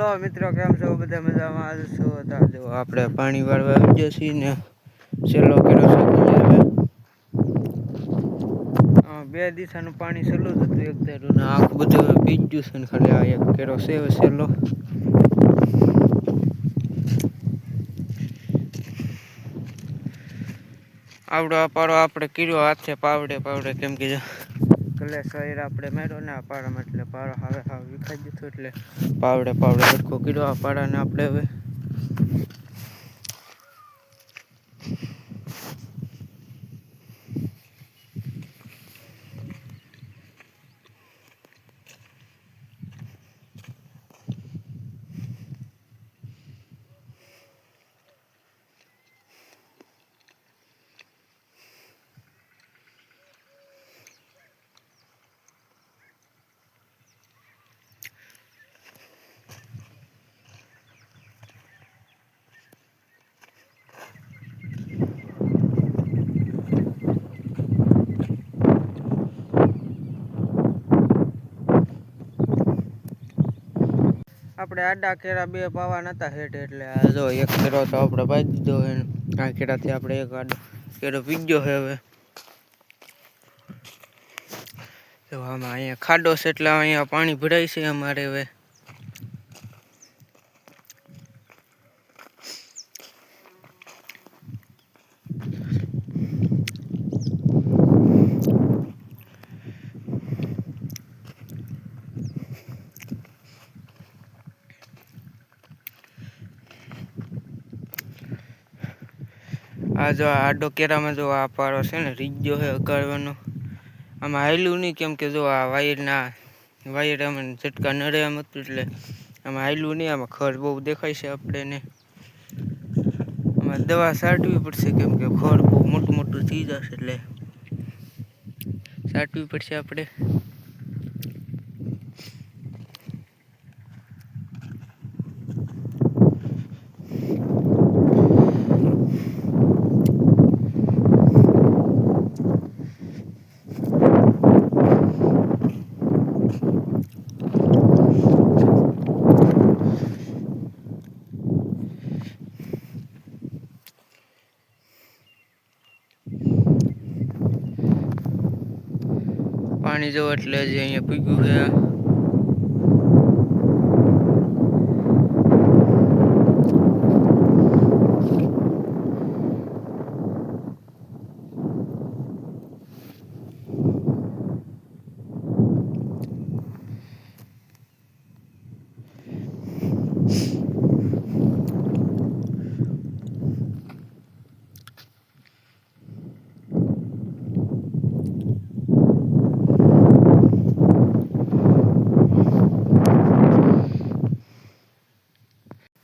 Hello मित्रों केम छो बधा मजामां आज छो ता जो आपणे पाणी वाळवा આવી ગયા છીએ ને સેલો કર્યો છે હવે બે દિશાનું પાણી સેલું જ હતું એક ધારું ને આખું બધું પી ગયું છે ને ખાલી આ એક કર્યો છે સેલો આવડો અપારો આપણે કર્યો હાથે પાવડે પાવડે કેમ કે કલે શરીર આપણે માર્યો ને અપારામાં એટલે પારો હવે વિખાઈ દીધો એટલે પાવડે પાવડે સરખો કર્યો અપારાને આપણે હવે આપણે આડા કેરા બે પાવા નતા હેઠ એટલે આ જો એક કેરો તો આપણે પાઈ દીધો હે આ કેરાથી આપણે એક આડો કેરો પીગ્યો હે હવે તો આમાં અહીંયા ખાડો છે એટલે અહીંયા પાણી ભરાય છે અમારે હવે आ जो आडो केरा में जो आ पारो से ने रीजो है अगाड़वानो आम हायलू नहीं केम के जो आ वायर आम झटका नड़े आम એટલે आम हायलू नहीं आम खर बहु देखाय छे आपणे ने आम दवा छांटवी पड़शे केम के खर बहु मोटું मोटું थी जशे એટલે छांटवी पड़शे आपणे पानी जो એટલે જે અહીંયા પીગ્યું છે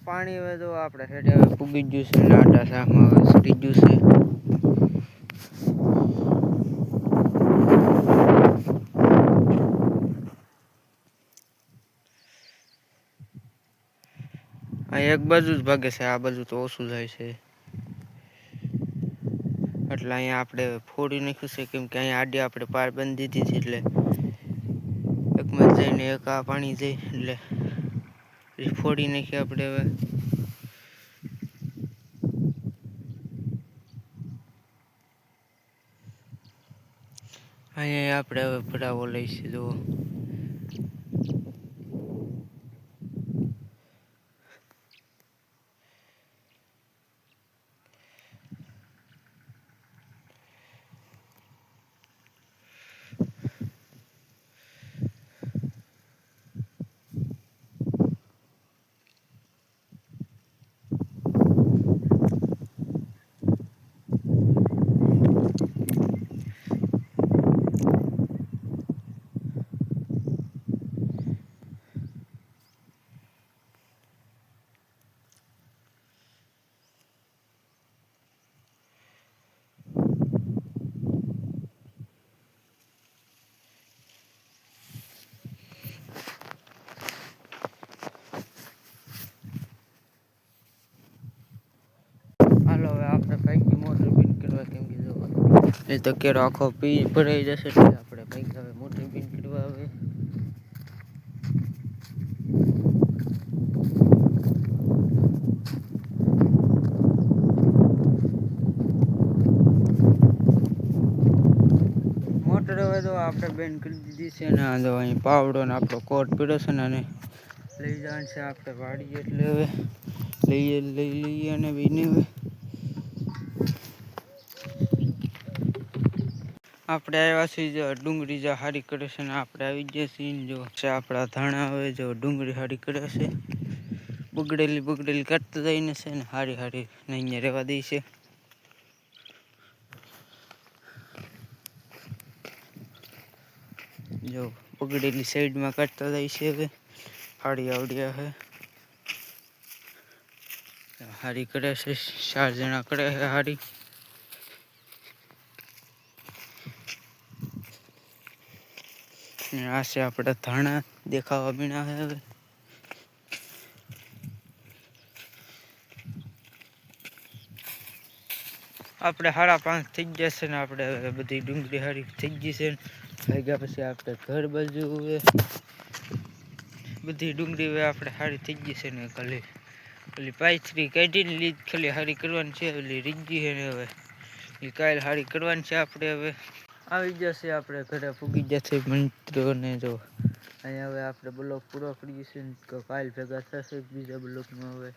पानी में जो आपणे हेठे फूगी गयुं छे नाटा शाकमां सड़ी गयुं छे आ एक बाजू ज भागे छे आ बाजू तो ओछું જાય છે એટલે અહીંયા આપણે ફોડી નાખ્યું છે કેમ કે અહીંયા આડી આપણે પાર બંધી દીધી એટલે એકમાં જઈને એક આ પાણી જાય એટલે फोड़ी नाखी आपणे हवे अहीं आपणे हवे भरावो लईशे जो હાલો હવે આપણે પૈકી મોટર બંધ કરવા કેમ કે જો એ તો કેરો આખો પી ભરાઈ જશે એટલે આપણે પૈકી હવે મોટર બંધ કરવા હવે આપણે બેન કરી દીધી છે ને જો અહીં પાવડો ને આપણો કોટ પીડ્યો છે ને અને લઈ જવાનું છે આપણે વાડીએ, એટલે હવે લઈ લઈએ અને બીને હવે આપણે આવ્યા છીએ જો ડુંગળી જો હારી કરે છે ને આપણે આવી ગયા છીએ જો છે આપણા ધાણા હવે જો ડુંગળી હારી કરે છે, બગડેલી કાઢતા જઈને છે ને હારી ને અહીંયા રહેવા દઈ છે. જો બગડેલી સાઈડમાં કાઢતા જાય છે. હવે હાડી આવડ્યા છે, હારી કરે છે, 4 જણા કરે છે હારી. આ છે આપણા ધાણા દેખાવા બીના છે. હવે આપણે 5:30 થઈ ગયા છે ને આપણે બધી ડુંગળી હારી થઈ ગઈ છે. ભાગ્યા પછી આપણે ઘર બાજુ બધી ડુંગળી હવે આપણે હારી થઈ ગઈ છે ને ખાલી ઓલી પાયથરી કાઢીને લીધ ખાલી હારી કરવાની છે. ઓલી રીજી છે ને હવે એ કાલ હારી કરવાની છે. આપણે હવે આવી જશે, આપણે ઘરે પૂગી જશે મિત્રોને. જો અહીંયા હવે આપણે બ્લોક પૂરો કરીએ છીએ, કાલ ભેગા થશે બીજા બ્લોકમાં. હવે